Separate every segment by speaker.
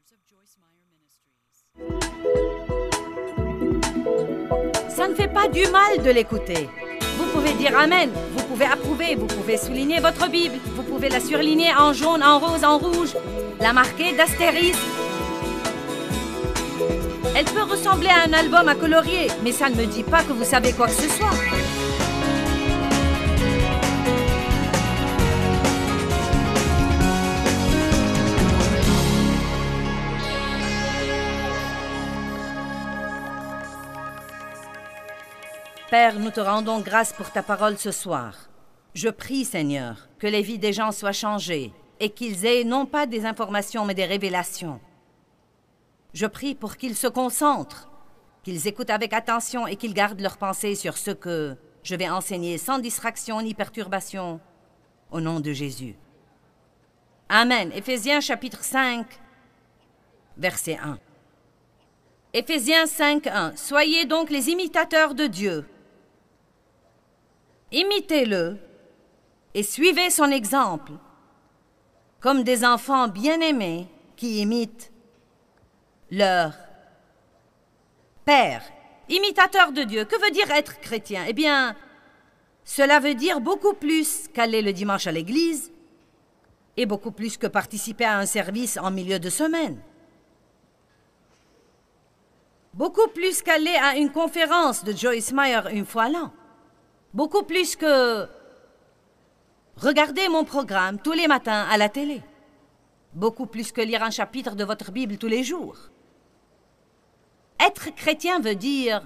Speaker 1: Ça ne fait pas du mal de l'écouter. Vous pouvez dire Amen, vous pouvez approuver, vous pouvez souligner votre Bible, vous pouvez la surligner en jaune, en rose, en rouge, la marquer d'astérisque. Elle peut ressembler à un album à colorier, mais ça ne me dit pas que vous savez quoi que ce soit. Père, nous te rendons grâce pour ta parole ce soir. Je prie, Seigneur, que les vies des gens soient changées et qu'ils aient non pas des informations, mais des révélations. Je prie pour qu'ils se concentrent, qu'ils écoutent avec attention et qu'ils gardent leurs pensées sur ce que je vais enseigner sans distraction ni perturbation, au nom de Jésus. Amen. Éphésiens chapitre 5, verset 1. Éphésiens 5, 1. Soyez donc les imitateurs de Dieu. Imitez-le et suivez son exemple, comme des enfants bien-aimés qui imitent leur Père. Imitateur de Dieu, que veut dire être chrétien? Eh bien, cela veut dire beaucoup plus qu'aller le dimanche à l'église et beaucoup plus que participer à un service en milieu de semaine. Beaucoup plus qu'aller à une conférence de Joyce Meyer une fois l'an. Beaucoup plus que regarder mon programme tous les matins à la télé. Beaucoup plus que lire un chapitre de votre Bible tous les jours. Être chrétien veut dire,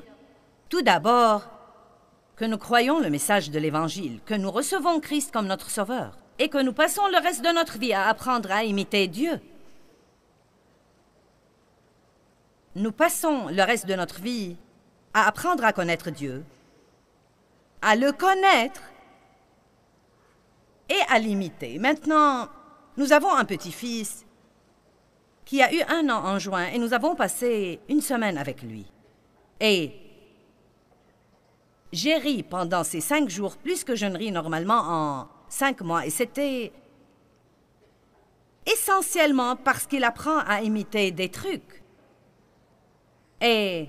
Speaker 1: tout d'abord, que nous croyons le message de l'Évangile, que nous recevons Christ comme notre Sauveur et que nous passons le reste de notre vie à apprendre à imiter Dieu. Nous passons le reste de notre vie à apprendre à connaître Dieu, à le connaître et à l'imiter. Maintenant, nous avons un petit-fils qui a eu 1 an en juin et nous avons passé une semaine avec lui. Et j'ai ri pendant ces 5 jours plus que je ne ris normalement en 5 mois. Et c'était essentiellement parce qu'il apprend à imiter des trucs. Et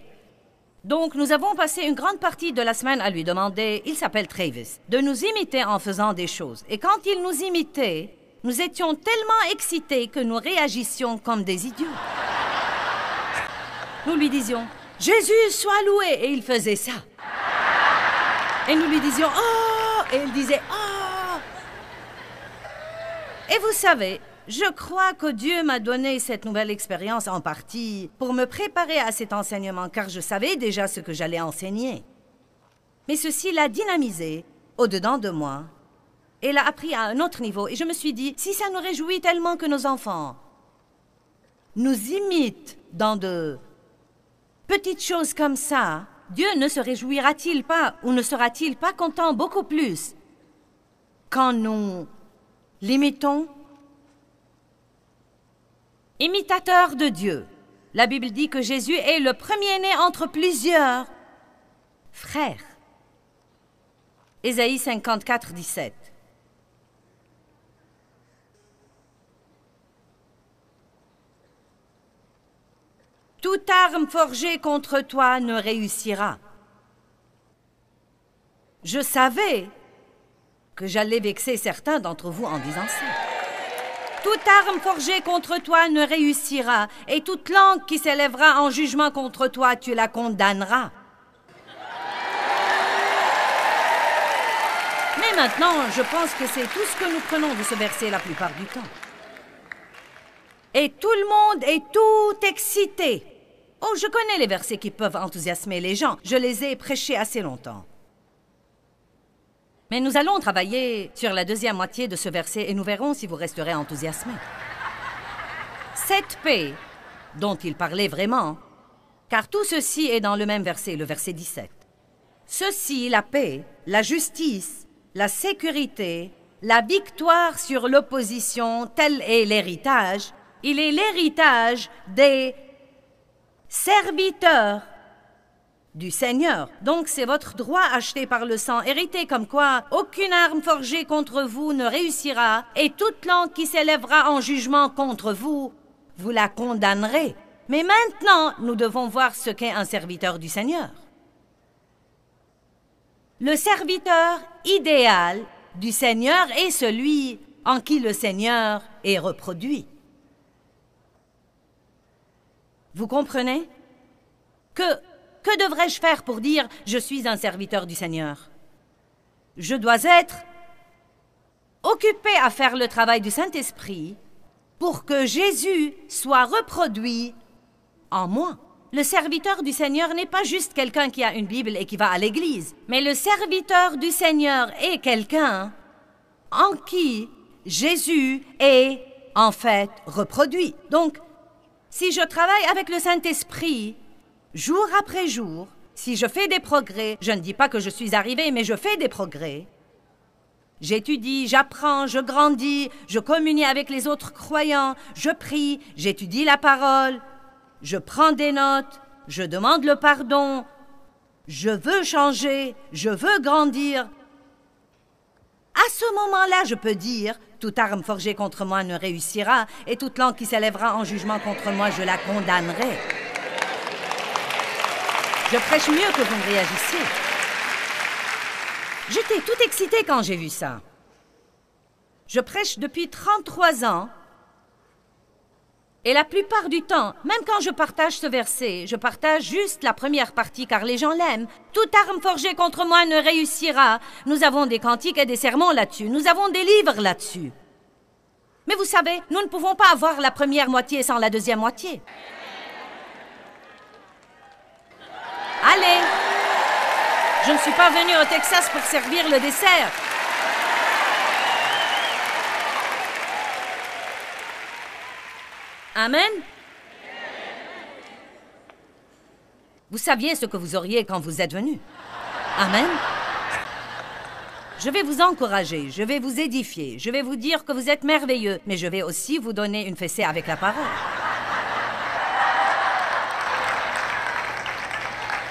Speaker 1: donc, nous avons passé une grande partie de la semaine à lui demander, il s'appelle Travis, de nous imiter en faisant des choses. Et quand il nous imitait, nous étions tellement excités que nous réagissions comme des idiots. Nous lui disions, « Jésus soit loué !» et il faisait ça. Et nous lui disions, « Oh !» et il disait, « Oh !» Et vous savez, je crois que Dieu m'a donné cette nouvelle expérience en partie pour me préparer à cet enseignement, car je savais déjà ce que j'allais enseigner. Mais ceci l'a dynamisé au-dedans de moi et l'a appris à un autre niveau. Et je me suis dit, si ça nous réjouit tellement que nos enfants nous imitent dans de petites choses comme ça, Dieu ne se réjouira-t-il pas ou ne sera-t-il pas content beaucoup plus quand nous l'imitons? Imitateur de Dieu. La Bible dit que Jésus est le premier-né entre plusieurs frères. Ésaïe 54, 17. Toute arme forgée contre toi ne réussira. Je savais que j'allais vexer certains d'entre vous en disant ça. Toute arme forgée contre toi ne réussira, et toute langue qui s'élèvera en jugement contre toi, tu la condamneras. Mais maintenant, je pense que c'est tout ce que nous prenons de ce verset la plupart du temps. Et tout le monde est tout excité. Oh, je connais les versets qui peuvent enthousiasmer les gens. Je les ai prêchés assez longtemps. Mais nous allons travailler sur la deuxième moitié de ce verset et nous verrons si vous resterez enthousiasmés. Cette paix dont il parlait vraiment, car tout ceci est dans le même verset, le verset 17. Ceci, la paix, la justice, la sécurité, la victoire sur l'opposition, tel est l'héritage. Il est l'héritage des serviteurs du Seigneur. Donc, c'est votre droit acheté par le sang, hérité comme quoi aucune arme forgée contre vous ne réussira, et toute langue qui s'élèvera en jugement contre vous, vous la condamnerez. Mais maintenant, nous devons voir ce qu'est un serviteur du Seigneur. Le serviteur idéal du Seigneur est celui en qui le Seigneur est reproduit. Vous comprenez? Que devrais-je faire pour dire « je suis un serviteur du Seigneur » ? Je dois être occupé à faire le travail du Saint-Esprit pour que Jésus soit reproduit en moi. Le serviteur du Seigneur n'est pas juste quelqu'un qui a une Bible et qui va à l'église, mais le serviteur du Seigneur est quelqu'un en qui Jésus est en fait reproduit. Donc, si je travaille avec le Saint-Esprit, jour après jour, si je fais des progrès, je ne dis pas que je suis arrivé, mais je fais des progrès. J'étudie, j'apprends, je grandis, je communie avec les autres croyants, je prie, j'étudie la parole, je prends des notes, je demande le pardon, je veux changer, je veux grandir. À ce moment-là, je peux dire, toute arme forgée contre moi ne réussira, et toute langue qui s'élèvera en jugement contre moi, je la condamnerai. Je prêche mieux que vous ne réagissiez. J'étais tout excitée quand j'ai vu ça. Je prêche depuis 33 ans, et la plupart du temps, même quand je partage ce verset, je partage juste la première partie car les gens l'aiment. Toute arme forgée contre moi ne réussira. Nous avons des cantiques et des sermons là-dessus. Nous avons des livres là-dessus. Mais vous savez, nous ne pouvons pas avoir la première moitié sans la deuxième moitié. Allez! Je ne suis pas venue au Texas pour servir le dessert. Amen? Vous saviez ce que vous auriez quand vous êtes venu. Amen? Je vais vous encourager, je vais vous édifier, je vais vous dire que vous êtes merveilleux, mais je vais aussi vous donner une fessée avec la parole.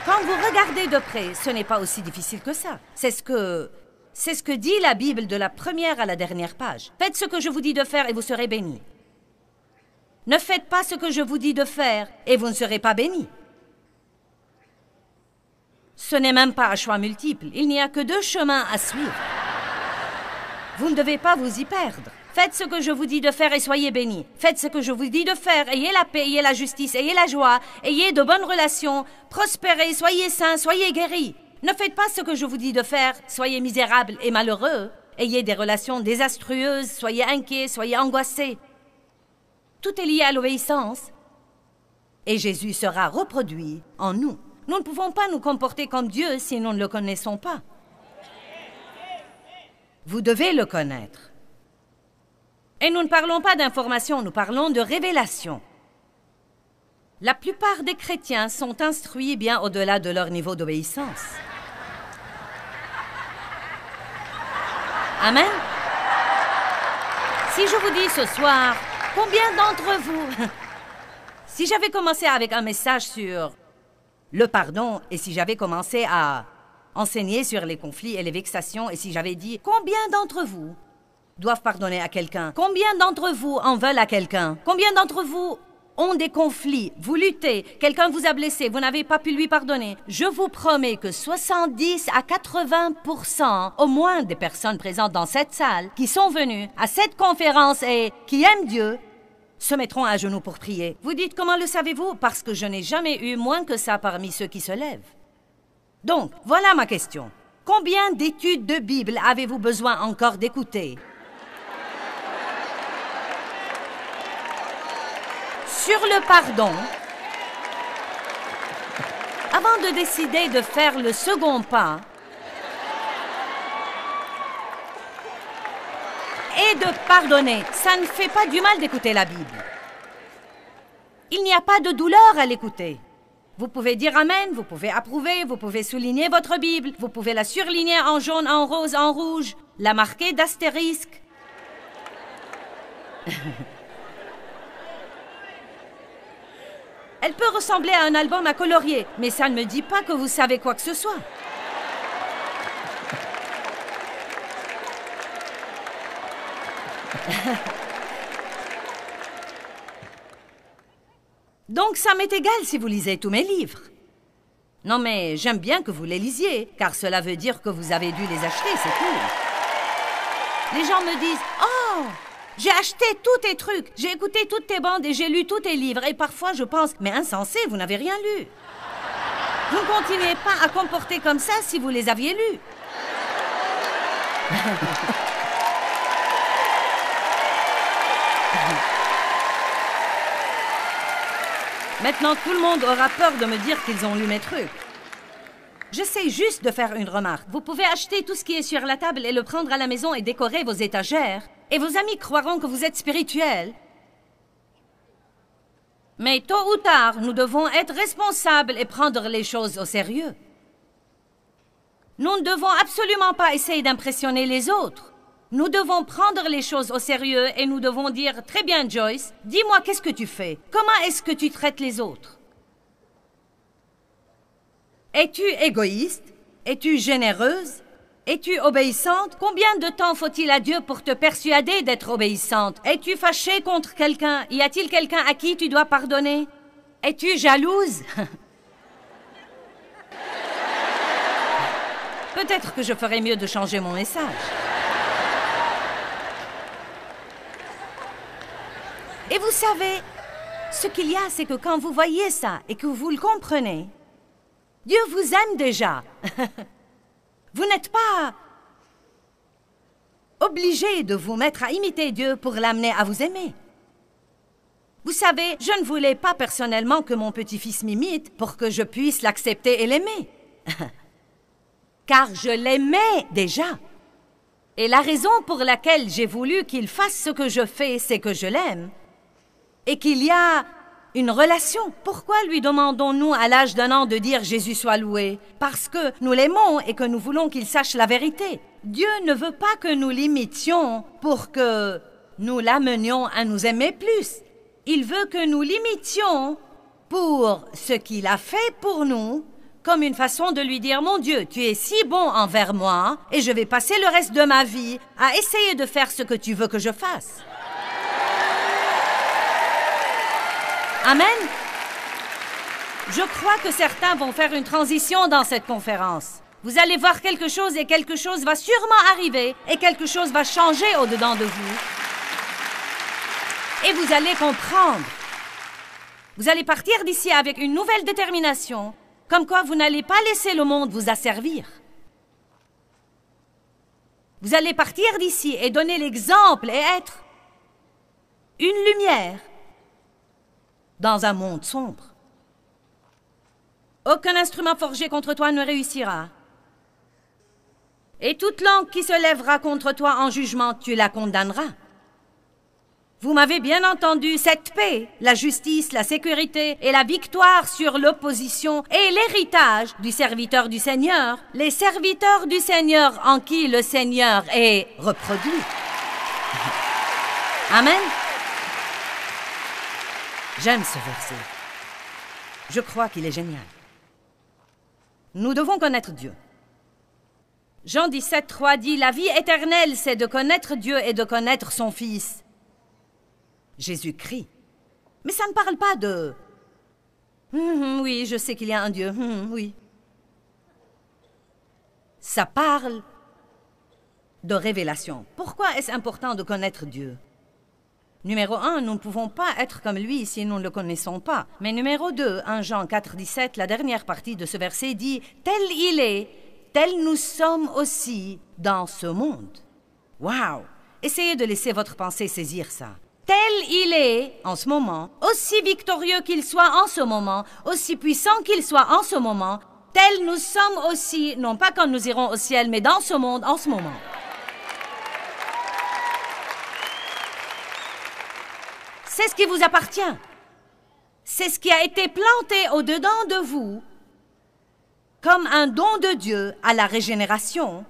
Speaker 1: Quand vous regardez de près, ce n'est pas aussi difficile que ça. C'est ce que dit la Bible de la première à la dernière page. Faites ce que je vous dis de faire et vous serez bénis. Ne faites pas ce que je vous dis de faire et vous ne serez pas bénis. Ce n'est même pas un choix multiple. Il n'y a que 2 chemins à suivre. Vous ne devez pas vous y perdre. Faites ce que je vous dis de faire et soyez bénis. Faites ce que je vous dis de faire. Ayez la paix, ayez la justice, ayez la joie, ayez de bonnes relations, prospérez, soyez saints, soyez guéris. Ne faites pas ce que je vous dis de faire, soyez misérables et malheureux. Ayez des relations désastreuses, soyez inquiets, soyez angoissés. Tout est lié à l'obéissance. Et Jésus sera reproduit en nous. Nous ne pouvons pas nous comporter comme Dieu si nous ne le connaissons pas. Vous devez le connaître. Et nous ne parlons pas d'information, nous parlons de révélation. La plupart des chrétiens sont instruits bien au-delà de leur niveau d'obéissance. Amen. Si je vous dis ce soir, combien d'entre vous... Si j'avais commencé avec un message sur le pardon, et si j'avais commencé à enseigner sur les conflits et les vexations, et si j'avais dit, combien d'entre vous doivent pardonner à quelqu'un? Combien d'entre vous en veulent à quelqu'un? Combien d'entre vous ont des conflits? Vous luttez, quelqu'un vous a blessé, vous n'avez pas pu lui pardonner. Je vous promets que 70 à 80% au moins des personnes présentes dans cette salle qui sont venues à cette conférence et qui aiment Dieu se mettront à genoux pour prier. Vous dites, comment le savez-vous? Parce que je n'ai jamais eu moins que ça parmi ceux qui se lèvent. Donc, voilà ma question. Combien d'études de Bible avez-vous besoin encore d'écouter? Sur le pardon, avant de décider de faire le second pas et de pardonner, ça ne fait pas du mal d'écouter la Bible. Il n'y a pas de douleur à l'écouter. Vous pouvez dire Amen, vous pouvez approuver, vous pouvez souligner votre Bible, vous pouvez la surligner en jaune, en rose, en rouge, la marquer d'astérisque. Elle peut ressembler à un album à colorier, mais ça ne me dit pas que vous savez quoi que ce soit. Donc ça m'est égal si vous lisez tous mes livres. Non mais j'aime bien que vous les lisiez, car cela veut dire que vous avez dû les acheter, c'est cool. Les gens me disent « Oh, j'ai acheté tous tes trucs, j'ai écouté toutes tes bandes et j'ai lu tous tes livres. » Et parfois je pense « Mais insensé, vous n'avez rien lu. Vous ne continuez pas à comporter comme ça si vous les aviez lus. » Maintenant, tout le monde aura peur de me dire qu'ils ont lu mes trucs. J'essaie juste de faire une remarque. Vous pouvez acheter tout ce qui est sur la table et le prendre à la maison et décorer vos étagères. Et vos amis croiront que vous êtes spirituel. Mais tôt ou tard, nous devons être responsables et prendre les choses au sérieux. Nous ne devons absolument pas essayer d'impressionner les autres. Nous devons prendre les choses au sérieux et nous devons dire « Très bien, Joyce, dis-moi qu'est-ce que tu fais? Comment est-ce que tu traites les autres? Es-tu égoïste? Es-tu généreuse? Es-tu obéissante? Combien de temps faut-il à Dieu pour te persuader d'être obéissante? Es-tu fâchée contre quelqu'un? Y a-t-il quelqu'un à qui tu dois pardonner? Es-tu jalouse? » Peut-être que je ferais mieux de changer mon message. Et vous savez, ce qu'il y a, c'est que quand vous voyez ça et que vous le comprenez, Dieu vous aime déjà. Vous n'êtes pas obligé de vous mettre à imiter Dieu pour l'amener à vous aimer. Vous savez, je ne voulais pas personnellement que mon petit-fils m'imite pour que je puisse l'accepter et l'aimer. Car je l'aimais déjà. Et la raison pour laquelle j'ai voulu qu'il fasse ce que je fais, c'est que je l'aime. Et qu'il y a une relation. Pourquoi lui demandons-nous à l'âge d'1 an de dire « Jésus soit loué » ? Parce que nous l'aimons et que nous voulons qu'il sache la vérité. Dieu ne veut pas que nous l'imitions pour que nous l'amenions à nous aimer plus. Il veut que nous l'imitions pour ce qu'il a fait pour nous, comme une façon de lui dire « Mon Dieu, tu es si bon envers moi et je vais passer le reste de ma vie à essayer de faire ce que tu veux que je fasse. » Amen. Je crois que certains vont faire une transition dans cette conférence. Vous allez voir quelque chose et quelque chose va sûrement arriver et quelque chose va changer au-dedans de vous. Et vous allez comprendre. Vous allez partir d'ici avec une nouvelle détermination, comme quoi vous n'allez pas laisser le monde vous asservir. Vous allez partir d'ici et donner l'exemple et être une lumière dans un monde sombre. Aucun instrument forgé contre toi ne réussira. Et toute langue qui se lèvera contre toi en jugement, tu la condamneras. Vous m'avez bien entendu, cette paix, la justice, la sécurité et la victoire sur l'opposition est l'héritage du serviteur du Seigneur, les serviteurs du Seigneur en qui le Seigneur est reproduit. Amen. J'aime ce verset. Je crois qu'il est génial. Nous devons connaître Dieu. Jean 17,3 dit « La vie éternelle, c'est de connaître Dieu et de connaître son Fils. » Jésus-Christ. Mais ça ne parle pas de « oui, je sais qu'il y a un Dieu. Oui. » Ça parle de révélation. Pourquoi est-ce important de connaître Dieu? Numéro 1, nous ne pouvons pas être comme lui si nous ne le connaissons pas. Mais numéro 2, 1 Jean 4, 17, la dernière partie de ce verset dit « Tel il est, tel nous sommes aussi dans ce monde. » Wow! Essayez de laisser votre pensée saisir ça. Tel il est en ce moment, aussi victorieux qu'il soit en ce moment, aussi puissant qu'il soit en ce moment, tel nous sommes aussi, non pas quand nous irons au ciel, mais dans ce monde en ce moment. C'est ce qui vous appartient. C'est ce qui a été planté au-dedans de vous comme un don de Dieu à la régénération.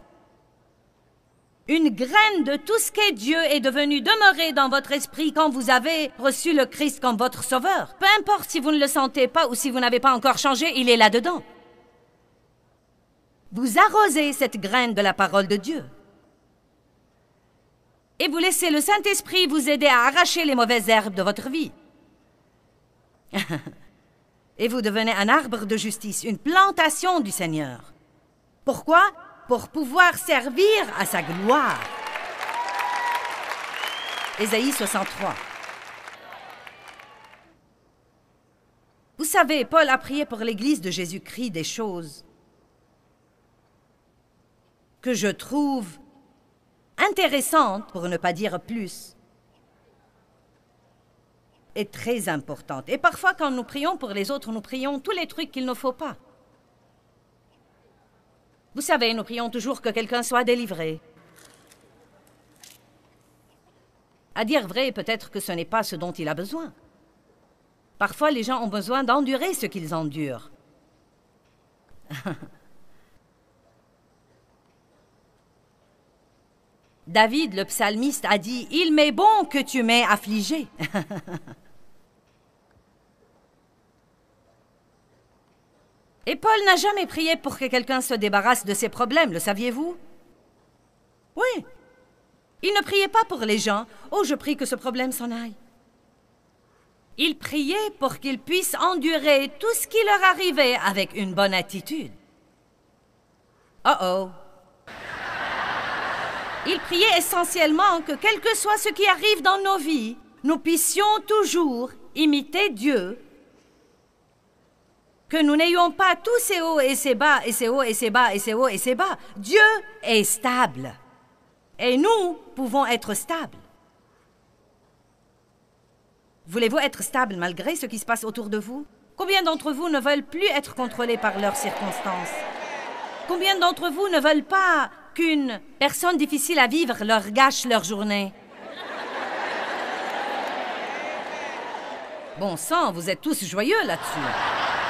Speaker 1: Une graine de tout ce qu'est Dieu est devenue demeurer dans votre esprit quand vous avez reçu le Christ comme votre sauveur. Peu importe si vous ne le sentez pas ou si vous n'avez pas encore changé, il est là-dedans. Vous arrosez cette graine de la parole de Dieu. Et vous laissez le Saint-Esprit vous aider à arracher les mauvaises herbes de votre vie. Et vous devenez un arbre de justice, une plantation du Seigneur. Pourquoi? Pour pouvoir servir à sa gloire. Ésaïe 63. Vous savez, Paul a prié pour l'Église de Jésus-Christ des choses que je trouve intéressantes, pour ne pas dire plus, et très importantes. Et parfois, quand nous prions pour les autres, nous prions tous les trucs qu'il ne faut pas. Vous savez, nous prions toujours que quelqu'un soit délivré. À dire vrai, peut-être que ce n'est pas ce dont il a besoin. Parfois, les gens ont besoin d'endurer ce qu'ils endurent. David, le psalmiste, a dit « Il m'est bon que tu m'aies affligé. » Et Paul n'a jamais prié pour que quelqu'un se débarrasse de ses problèmes, le saviez-vous? Oui. Il ne priait pas pour les gens. « Oh, je prie que ce problème s'en aille. » Il priait pour qu'ils puissent endurer tout ce qui leur arrivait avec une bonne attitude. Oh! Il priait essentiellement que, quel que soit ce qui arrive dans nos vies, nous puissions toujours imiter Dieu. Que nous n'ayons pas tous ces hauts et ces bas, et ces hauts et ces bas, et ces hauts et ces bas. Dieu est stable. Et nous pouvons être stables. Voulez-vous être stable malgré ce qui se passe autour de vous? Combien d'entre vous ne veulent plus être contrôlés par leurs circonstances? Combien d'entre vous ne veulent pas qu'une personne difficile à vivre leur gâche leur journée? Bon sang, vous êtes tous joyeux là-dessus.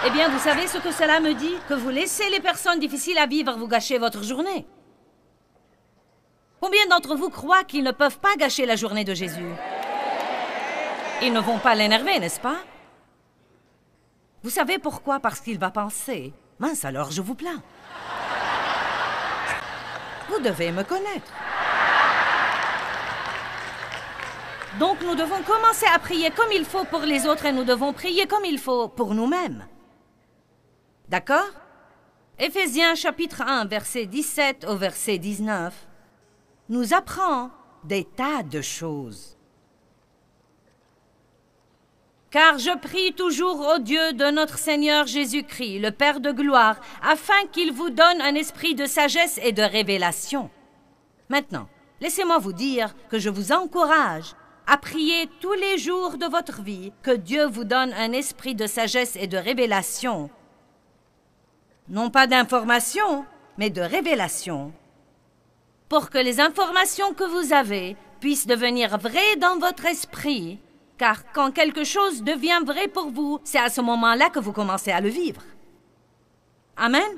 Speaker 1: Eh bien, vous savez ce que cela me dit? Que vous laissez les personnes difficiles à vivre vous gâcher votre journée. Combien d'entre vous croient qu'ils ne peuvent pas gâcher la journée de Jésus? Ils ne vont pas l'énerver, n'est-ce pas? Vous savez pourquoi? Parce qu'il va penser, « Mince, alors je vous plains. Vous devez me connaître. » Donc nous devons commencer à prier comme il faut pour les autres et nous devons prier comme il faut pour nous-mêmes. D'accord? Éphésiens chapitre 1, verset 17 au verset 19, nous apprend des tas de choses. Car je prie toujours au Dieu de notre Seigneur Jésus-Christ, le Père de gloire, afin qu'il vous donne un esprit de sagesse et de révélation. Maintenant, laissez-moi vous dire que je vous encourage à prier tous les jours de votre vie que Dieu vous donne un esprit de sagesse et de révélation. Non pas d'information, mais de révélation. Pour que les informations que vous avez puissent devenir vraies dans votre esprit. Car quand quelque chose devient vrai pour vous, c'est à ce moment-là que vous commencez à le vivre. Amen?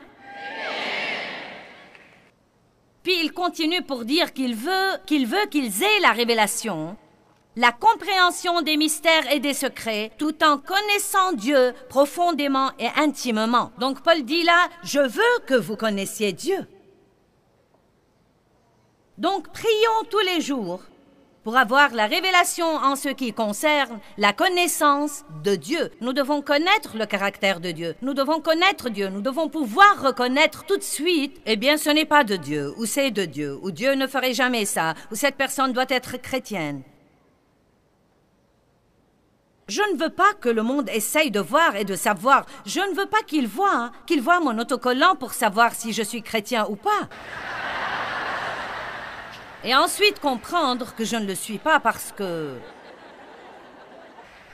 Speaker 1: Puis il continue pour dire qu'il veut qu'ils aient la révélation, la compréhension des mystères et des secrets, tout en connaissant Dieu profondément et intimement. Donc Paul dit là, je veux que vous connaissiez Dieu. Donc prions tous les jours pour avoir la révélation en ce qui concerne la connaissance de Dieu. Nous devons connaître le caractère de Dieu. Nous devons connaître Dieu. Nous devons pouvoir reconnaître tout de suite, eh bien, ce n'est pas de Dieu, ou c'est de Dieu, ou Dieu ne ferait jamais ça, ou cette personne doit être chrétienne. Je ne veux pas que le monde essaye de voir et de savoir. Je ne veux pas qu'il voie mon autocollant pour savoir si je suis chrétien ou pas. Et ensuite comprendre que je ne le suis pas parce que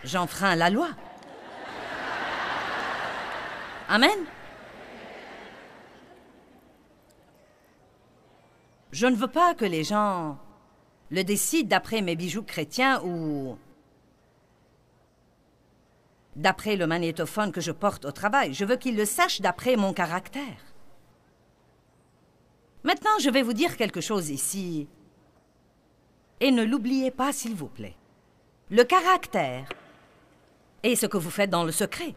Speaker 1: j'enfreins la loi. Amen. Je ne veux pas que les gens le décident d'après mes bijoux chrétiens ou d'après le magnétophone que je porte au travail. Je veux qu'ils le sachent d'après mon caractère. Maintenant, je vais vous dire quelque chose ici. Et ne l'oubliez pas, s'il vous plaît. Le caractère est ce que vous faites dans le secret.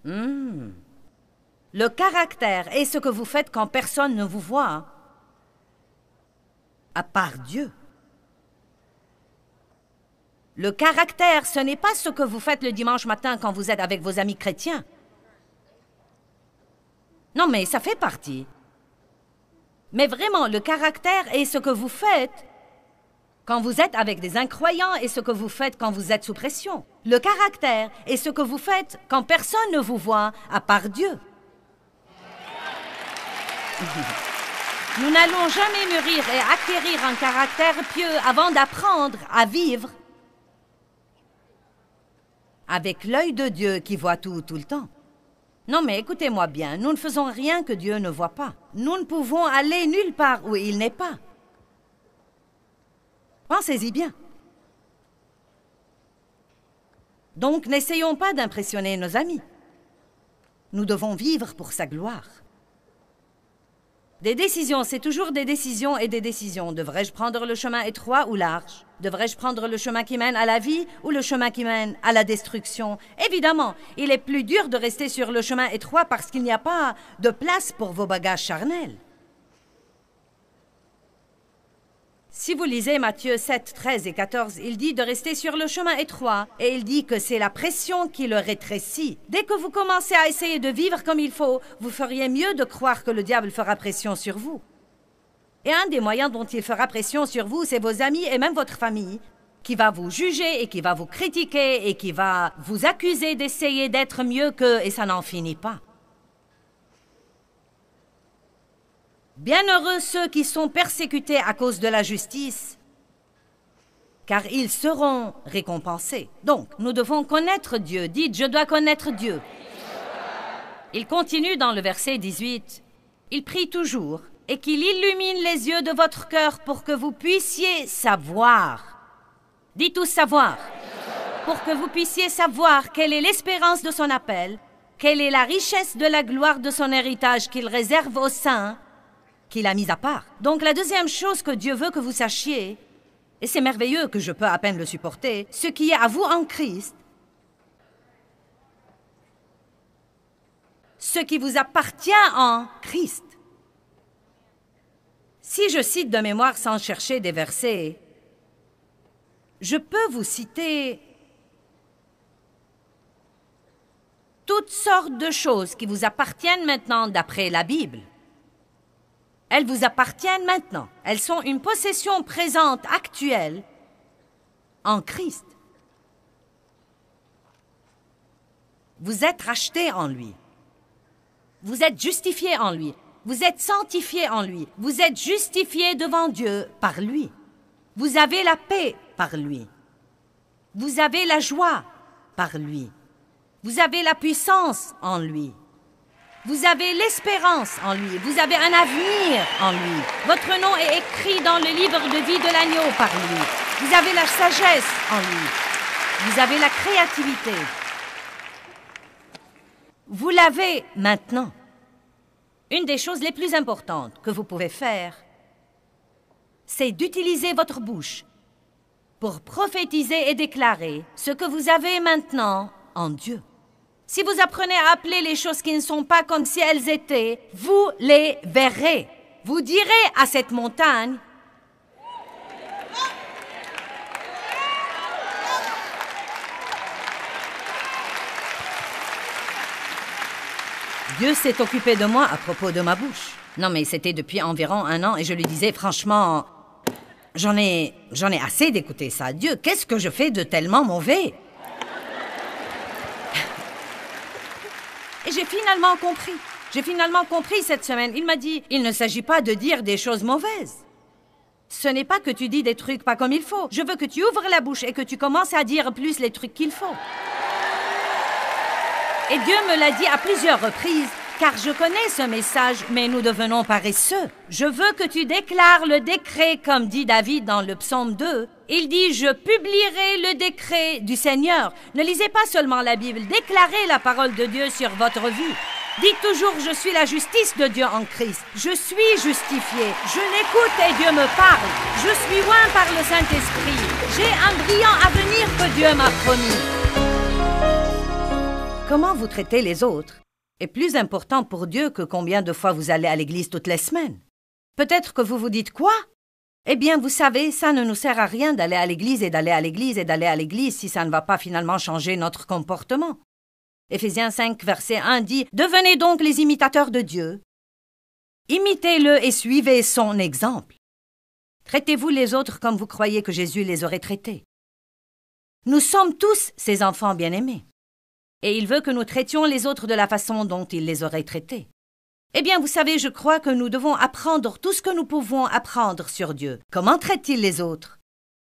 Speaker 1: Le caractère est ce que vous faites quand personne ne vous voit, à part Dieu. Le caractère, ce n'est pas ce que vous faites le dimanche matin quand vous êtes avec vos amis chrétiens. Non, mais ça fait partie. Mais vraiment, le caractère est ce que vous faites quand vous êtes avec des incroyants et ce que vous faites quand vous êtes sous pression. Le caractère est ce que vous faites quand personne ne vous voit à part Dieu. Nous n'allons jamais mûrir et acquérir un caractère pieux avant d'apprendre à vivre avec l'œil de Dieu qui voit tout le temps. Non, mais écoutez-moi bien, nous ne faisons rien que Dieu ne voit pas. Nous ne pouvons aller nulle part où il n'est pas. Pensez-y bien. Donc, n'essayons pas d'impressionner nos amis. Nous devons vivre pour sa gloire. Des décisions, c'est toujours des décisions et des décisions. Devrais-je prendre le chemin étroit ou large? Devrais-je prendre le chemin qui mène à la vie ou le chemin qui mène à la destruction? Évidemment, il est plus dur de rester sur le chemin étroit parce qu'il n'y a pas de place pour vos bagages charnels. Si vous lisez Matthieu 7, 13 et 14, il dit de rester sur le chemin étroit et il dit que c'est la pression qui le rétrécit. Dès que vous commencez à essayer de vivre comme il faut, vous feriez mieux de croire que le diable fera pression sur vous. Et un des moyens dont il fera pression sur vous, c'est vos amis et même votre famille, qui va vous juger et qui va vous critiquer et qui va vous accuser d'essayer d'être mieux qu'eux et ça n'en finit pas. Bienheureux ceux qui sont persécutés à cause de la justice, car ils seront récompensés. Donc, nous devons connaître Dieu. Dites, je dois connaître Dieu. Il continue dans le verset 18. Il prie toujours et qu'il illumine les yeux de votre cœur pour que vous puissiez savoir. Dites tous savoir. Pour que vous puissiez savoir quelle est l'espérance de son appel, quelle est la richesse de la gloire de son héritage qu'il réserve aux saints, qu'il a mis à part. Donc la deuxième chose que Dieu veut que vous sachiez, et c'est merveilleux que je peux à peine le supporter, ce qui est à vous en Christ, ce qui vous appartient en Christ. Si je cite de mémoire sans chercher des versets, je peux vous citer toutes sortes de choses qui vous appartiennent maintenant d'après la Bible. Elles vous appartiennent maintenant. Elles sont une possession présente, actuelle, en Christ. Vous êtes racheté en lui. Vous êtes justifié en lui. Vous êtes sanctifié en lui. Vous êtes justifié devant Dieu par lui. Vous avez la paix par lui. Vous avez la joie par lui. Vous avez la puissance en lui. Vous avez l'espérance en lui. Vous avez un avenir en lui. Votre nom est écrit dans le livre de vie de l'agneau par lui. Vous avez la sagesse en lui. Vous avez la créativité. Vous l'avez maintenant. Une des choses les plus importantes que vous pouvez faire, c'est d'utiliser votre bouche pour prophétiser et déclarer ce que vous avez maintenant en Dieu. Si vous apprenez à appeler les choses qui ne sont pas comme si elles étaient, vous les verrez. Vous direz à cette montagne, Dieu s'est occupé de moi à propos de ma bouche. Non, mais c'était depuis environ 1 an et je lui disais, franchement, j'en ai assez d'écouter ça. Dieu, qu'est-ce que je fais de tellement mauvais? Et j'ai finalement compris. J'ai finalement compris cette semaine. Il m'a dit, il ne s'agit pas de dire des choses mauvaises. Ce n'est pas que tu dis des trucs pas comme il faut. Je veux que tu ouvres la bouche et que tu commences à dire plus les trucs qu'il faut. Et Dieu me l'a dit à plusieurs reprises, car je connais ce message, mais nous devenons paresseux. Je veux que tu déclares le décret, comme dit David dans le psaume 2. Il dit, je publierai le décret du Seigneur. Ne lisez pas seulement la Bible, déclarez la parole de Dieu sur votre vie. Dites toujours, je suis la justice de Dieu en Christ. Je suis justifié. Je l'écoute et Dieu me parle. Je suis loin par le Saint-Esprit. J'ai un brillant avenir que Dieu m'a promis. Comment vous traitez les autres est plus important pour Dieu que combien de fois vous allez à l'église toutes les semaines. Peut-être que vous vous dites quoi? Eh bien, vous savez, ça ne nous sert à rien d'aller à l'église et d'aller à l'église et d'aller à l'église si ça ne va pas finalement changer notre comportement. Éphésiens 5, verset 1 dit « Devenez donc les imitateurs de Dieu. Imitez-le et suivez son exemple. Traitez-vous les autres comme vous croyez que Jésus les aurait traités. » Nous sommes tous ses enfants bien-aimés. Et il veut que nous traitions les autres de la façon dont il les aurait traités. Eh bien, vous savez, je crois que nous devons apprendre tout ce que nous pouvons apprendre sur Dieu. Comment traite-t-il les autres?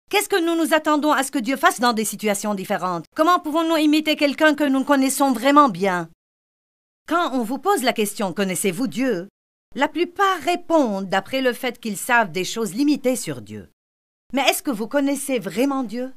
Speaker 1: Qu'est-ce que nous nous attendons à ce que Dieu fasse dans des situations différentes? Comment pouvons-nous imiter quelqu'un que nous connaissons vraiment bien? Quand on vous pose la question « Connaissez-vous Dieu ?», la plupart répondent d'après le fait qu'ils savent des choses limitées sur Dieu. Mais est-ce que vous connaissez vraiment Dieu?